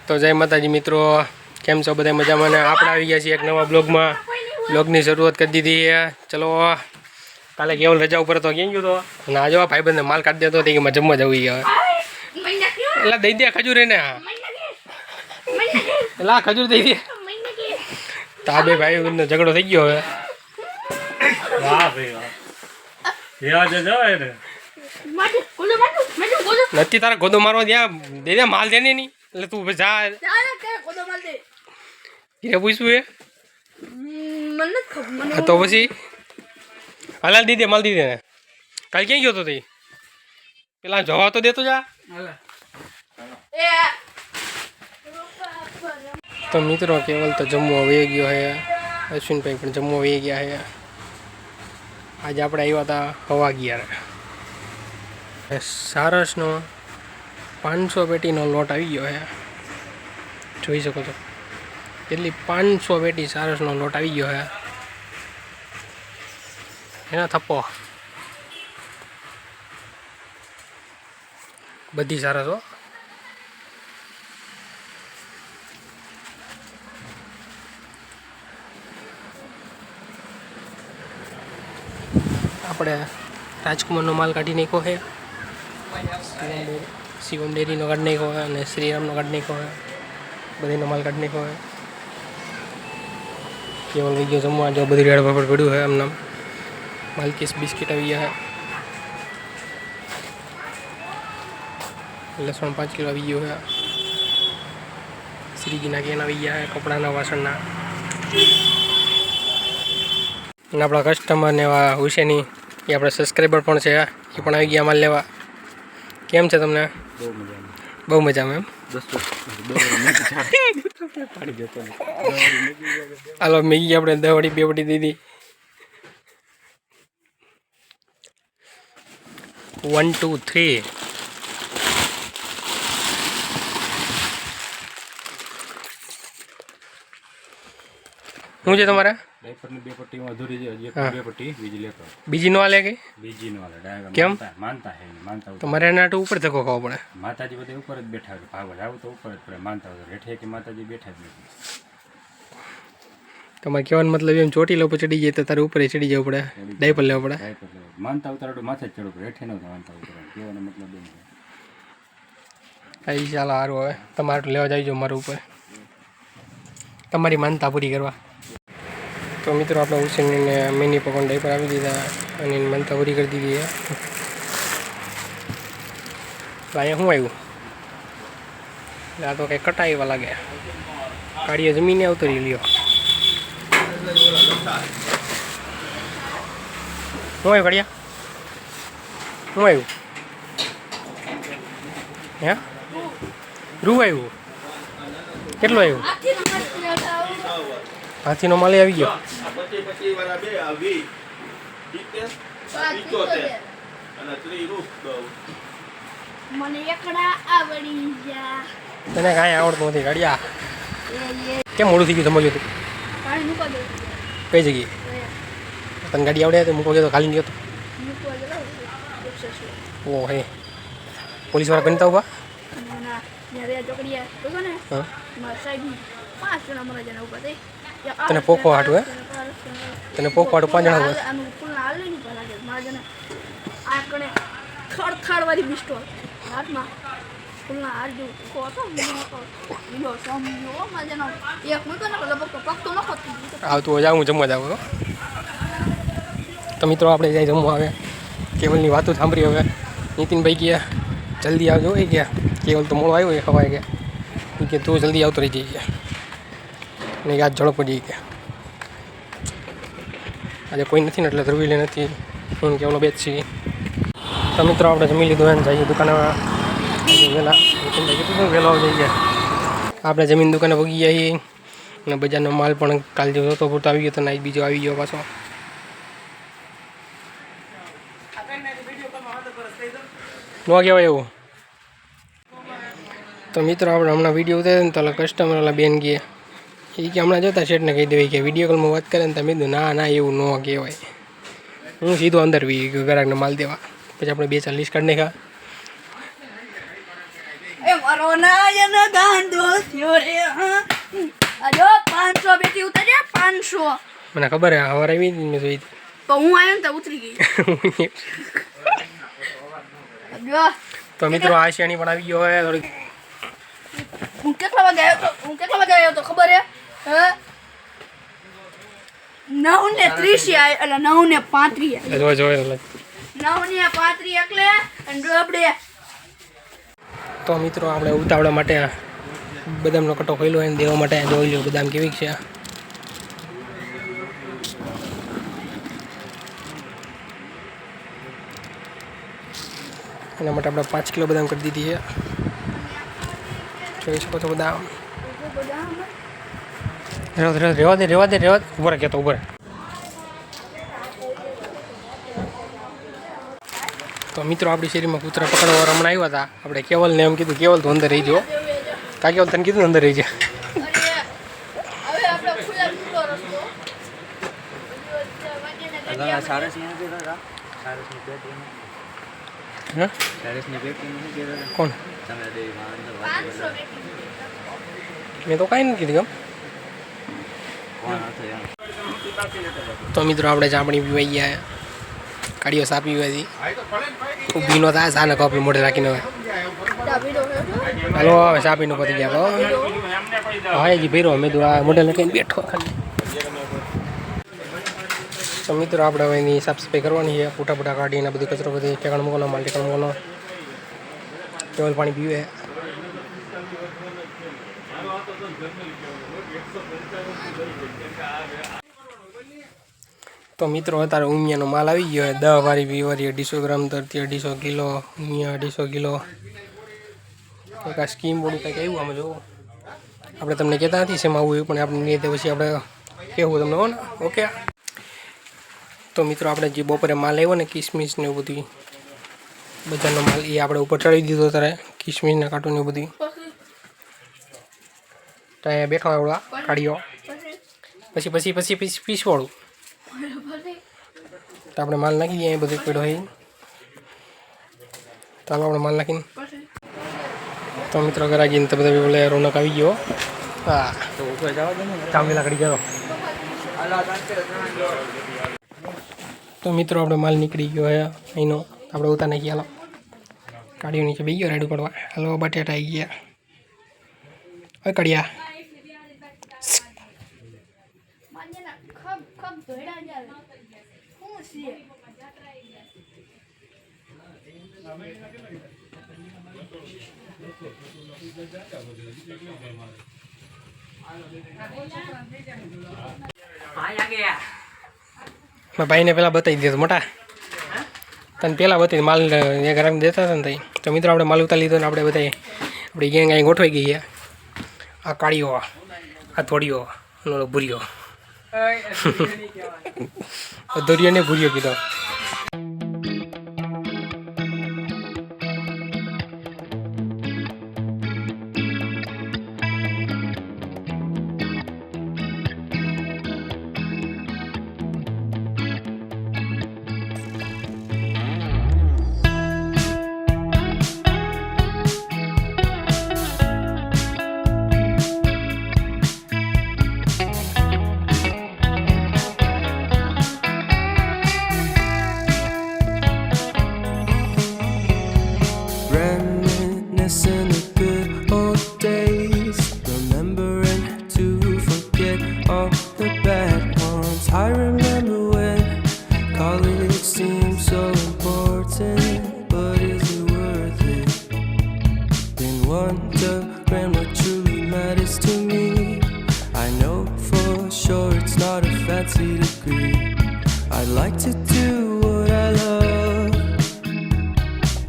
તો જય માતાજી મિત્રો, કેમ છો બધા મજામાં? ને આપણે આવી ગયા છીએ એક નવા બ્લોગમાં. બ્લોગની શરૂઆત કરી દીધી છે. ચલો, કાલે કેવલ રજા ઉપર તો ક્યાં ગયો તો અને આ જો ભાઈબંધને માલ કાઢી દેતો કે જમવા જવું હવે એટલે દઈ દે ખજૂર એને એટલે ખજૂર દઈ દે. તો આ બે ભાઈબંધનો ઝઘડો થઈ ગયો હવે. નથી તારા ગોદો મારવા ત્યાં દે દે માલ દે નહીં એટલે તું જા પૂછવું એ તો પછી હલાલ દીધે માલ દીધે ને કાલે ક્યાં ગયો તો તી પેલા જવા તો દેતો જા. તો મિત્રો કેવલ તો જમવા વહી ગયો હે, અશ્વિનભાઈ પણ જમવા વહી ગયા હે. આજે આપણે આવ્યા હતા 11:30. સારસનો 500 પેટીનો લોટ આવી ગયો હે, જોઈ શકો છો. એટલી 500 પેટી સારસનો લોટ આવી ગયો હે એના થપ્પો બધી સારસ હો. આપણે રાજકુમારનો માલ કાઢી નાખ્યો છે, શિવમ ડેરીનો કાઢી નાખ્યો હોય અને શ્રીરામનો કાઢી નાખ્યો હોય, બધીનો માલ કાઢી નાખ્યો હોય. કેવલ વિડીયો જમવા જો બધી રેડ પાપડ પડ્યું હોય એમને. માલકીસ બિસ્કીટ આવી ગયા છે, લસણ 5 કિલો આવી ગયો છે, શ્રીજીના કેન આવી ગયા છે, કપડાના વાસણના. અને આપણા કસ્ટમરને એવા હુસેની એ આપણા સબસ્ક્રાઈબર પણ છે, એ પણ આવી ગયા માલ લેવા. કેમ છે તમને? બહુ મજામાં એમ. હાલો મેગી આપણે 10 વડી 2 વડી દીધી. 1 2 3 શું છે તમારે? ડાયપરની 2 પટ્ટીમાં અધૂરી છે, હજી 2 પટ્ટી બીજી લેતો. બીજી નો હાલે કે? બીજી નો હાલે. કેમ? માનતા હે માનતા. તો મારે એના ઉપર ધક્કો ખાવો પડે. માતાજી બધા ઉપર જ બેઠા છે, ભાગવત આવું તો ઉપર જ પડે. માનતા હોય હેઠે કે માતાજી બેઠા જ નથી. તમારે કહેવાનો મતલબ એમ ચોટીલા ઉપર ચડી જાય તો તારે ઉપર ચડી જવું પડે, ડાયપર લેવું પડે. માનતા ઉતારડું માથે જ ચડવું પડે, હેઠે નહોતું માનતા ઉતારવાનું. કહેવાનો મતલબ એમ છે. અહીં ચાલો સારું, હવે તમારે લેવા જઈજો મારા ઉપર તમારી માનતા પૂરી કરવા. તો મિત્રો આપણે હુસેનને મિની પકોન ડાયપર આપી દીધા અને એની માનતા પૂરી કરી દીધી છે. અહીંયા શું આવ્યું? આ તો કંઈ કટા એવા લાગે, કાઢીએ જમીને આવતો રહી લ્યો. શું આવ્યું કાઢ્યા? શું આવ્યું? હે રૂ આવ્યું? કેટલું આવ્યું? હાથીનો માલ આવી ગયો. તને કાંઈ આવડતું નથી કાઢ્યા. કેમ મોડું થઈ ગયું સમજ્યું તું? કઈ જગ્યાએ તને ગાડી આવડે તો મૂકવા ગયો તો ખાલી ગયો તો? ઓ હે પોલીસવાળા બનતા ઉભા? તને પોખો હાટું? હે તને પોખો હાટું 5 જણા ઉભા? આવતું જાઉં હું જમવા જાઉં. તો મિત્રો આપણે જાય જમવા આવે. કેવલની વાતો સાંભળી હવે. નીતિનભાઈ ગયા જલ્દી આવજો એ ગયા. કેવલ તો મોડો આવ્યો એ ખવાય ગયા કે તું જલ્દી આવતો રહી જઈ ગયા ને આજ ઝડપ પડી ગયા. આજે કોઈ નથી ને એટલે ધ્રુવીલે નથી, હું કેવલો બેચ છીએ. તો મિત્રો આપણે જમી લીધું એને જઈએ દુકાને વહેલા. નીતિનભાઈ કીધું શું વહેલો આવી ગયા. આપણે જમીન દુકાને ભગી જઈએ અને બજારનો માલ પણ કાલ જેવો હતો પૂરતો આવી ગયો તો નાઈ બીજો આવી ગયો પાછો. ન કહેવાય એવું. તો મિત્રો આપણે હમણાં વિડીયો ઉતાર્યો ને તો કસ્ટમરવાળા બેન ગયા એ કે હમણાં જોતા શેઠને કહી દેવી કે વિડીયો કોલમાં વાત કરે ને તમે કીધું ના ના એવું ન કહેવાય. હું સીધો અંદર વી ગયો ગ્રાહકને માલ દેવા. પછી આપણે 2-4 લિસ્ટ કાઢી નાખ્યા. મારો નાયન ગાંડો થયો રે અજો 500 બેટી ઉતાર્યા 500 મને ખબર હે હવાર આવી હતી મેં જોઈ તો હું આવ્યો ને તો ઉતરી ગઈ અજો તો મિત્રો આ શેણી પણ આવી ગયો હોય થોડીક હું કેટલા વાગે આવ્યો તો ખબર હે 9:30 એટલે 9:35 જોઈ જોઈ 9:35 એટલે અને ડબડે તો મિત્રો આપણે ઉતાવળા માટે બદામનો કટો ખોલ્યો હોય ને દેવા માટે જોઈ લો બદામ કેવી છે એના માટે આપણે 5 કિલો બદામ કરી દીધી છે જોઈ શકો છો બદામ રેવા દે ઉભા કહેતો ઉભા તો મિત્રો આપણી શેરીમાં કૂતરા પકડવા હમણાં આવ્યા હતા આપણે કેવલને એમ કીધું કેવલ તો અંદર રહી જાઓ કા કેવલ તને કીધું અંદર રહી જા હવે આપણે ખુલ્લા ખુલ્લો રસ્તો કોણ 500 બેટી મેં તો કાંઈ નથી કીધું તો મિત્રો આપણે ચાપણી પીવાઈ ગયા કાઢીઓ સા પીવા હતી ઊભી નો થાય સાને કપ મોઢે રાખીને હવે હાલો હવે સા પીને પતી ગયા હા જી ભેરો મેં તો આ મોઢે લખીને બેઠો ખાલી તો મિત્રો આપણે હવે એની સાફ સફાઈ કરવાની છે પૂટા કાઢીને બધું કચરો બધી ઠેકાણ મૂકવાનો માલ ઠેકાણ મૂકવાનો કેવલ પાણી પીવે તો મિત્રો અત્યારે ઉમિયાનો માલ આવી ગયો 10 વાળી 20 વાળી 250 ગ્રામ તરતી 250 કિલો ઉમિયા 250 કિલો એક આ સ્કીમ બોર્ડ કંઈક આવ્યું આમાં જોવો આપણે તમને કહેતા નથી શેમાં આવું પણ આપણે નહીં પછી આપણે કહેવું તમને હો ને ઓકે તો મિત્રો આપણે જે બપોરે માલ આવ્યો ને કિસમિસ ને એવું બધું બજારનો માલ એ આપણે ઉપર ચડાવી દીધો ત્યારે કિસમિસના કાર્ટૂન એવું બધું તો અહીંયા બેઠો આવડા કાઢ્યો પછી પીસવાળું તો આપણે માલ નાખી દઈએ બધું પેડો હોય ચાલો આપણે માલ નાખીને તો મિત્રો ગરાગીને તો બધા બોલે રોનક આવી ગયો હા તો ઉપર જવા દે ને ચામેલા કાઢી ગયો તો મિત્રો આપણે માલ નીકળી ગયો હે અહીંનો આપણે ઉતાર નાખી હાલો કાઢ્યો નીચે બેસી ગયો રેડી પડવા હાલો બટેટા આવી ગયા હવે કાઢ્યા ભાઈને પેલા બતાવી દીધો મોટા તને પેલા બતાવી માલ એ ગરમ દેતા હતા ને તઈ તો મિત્રો આપણે માલ ઉતારી લીધો ને આપણે બધા આપણી ગેંગ અહીં ગોઠવાઈ ગઈ આ કાળીઓ આ થોડીઓ અને ભૂરીઓ ધોરીઓ ને ભૂરીઓ કીધો Reminiscing the good old days, remembering to forget all the bad ones. I remember when college seemed so important, but is it worth it? Then wondering what truly matters to me. I know for sure it's not a fancy degree. I'd like to do what I love,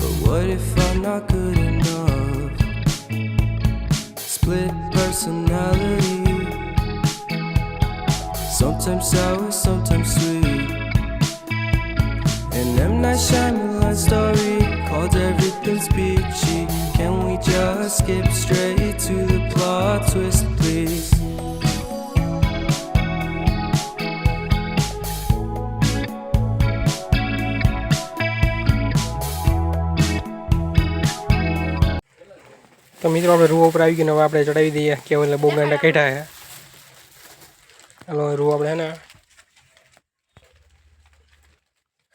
but what if I'm not good enough? Split personality, sometimes sour, sometimes sweet. An M. Night Shyamalan story called Everything's Peachy. Can we just skip straight to the plot twist, please? તો મિત્રો આપણે રૂ ઉપર આવી ગયું ને હવે આપણે ચડાવી દઈએ કે એટલે બહુ ગાંડા કાઢ્યા છે. હાલો રૂ આપણે હે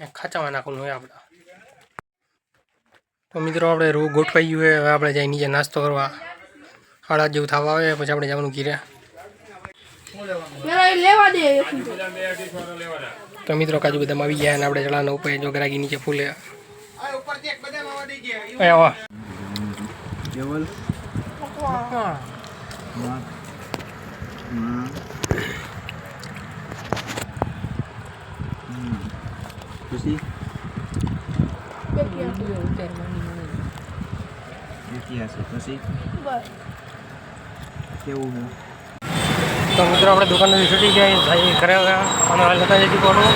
ને ખાચામાં નાખવાનું હોય આપણે. તો મિત્રો આપણે રૂ ગોઠવાઈ ગયું હોય. હવે આપણે જઈ નીચે નાસ્તો કરવા 8:30 જેવું થવા આવે પછી આપણે જવાનું ઘીરે. પેલા એ લેવા દે એક. તો મિત્રો કાજુ બદામ આવી ગયા અને આપણે ચડાવવાના ઉપર જો ગરાગી નીચે ફૂલે. આવા કેવલ ખુશી છે ખુશી કેવું છે તો મિત્રો આપણે દુકાનથી છૂટી ગયા ઘરે અને હાલ હતા જતી કોનું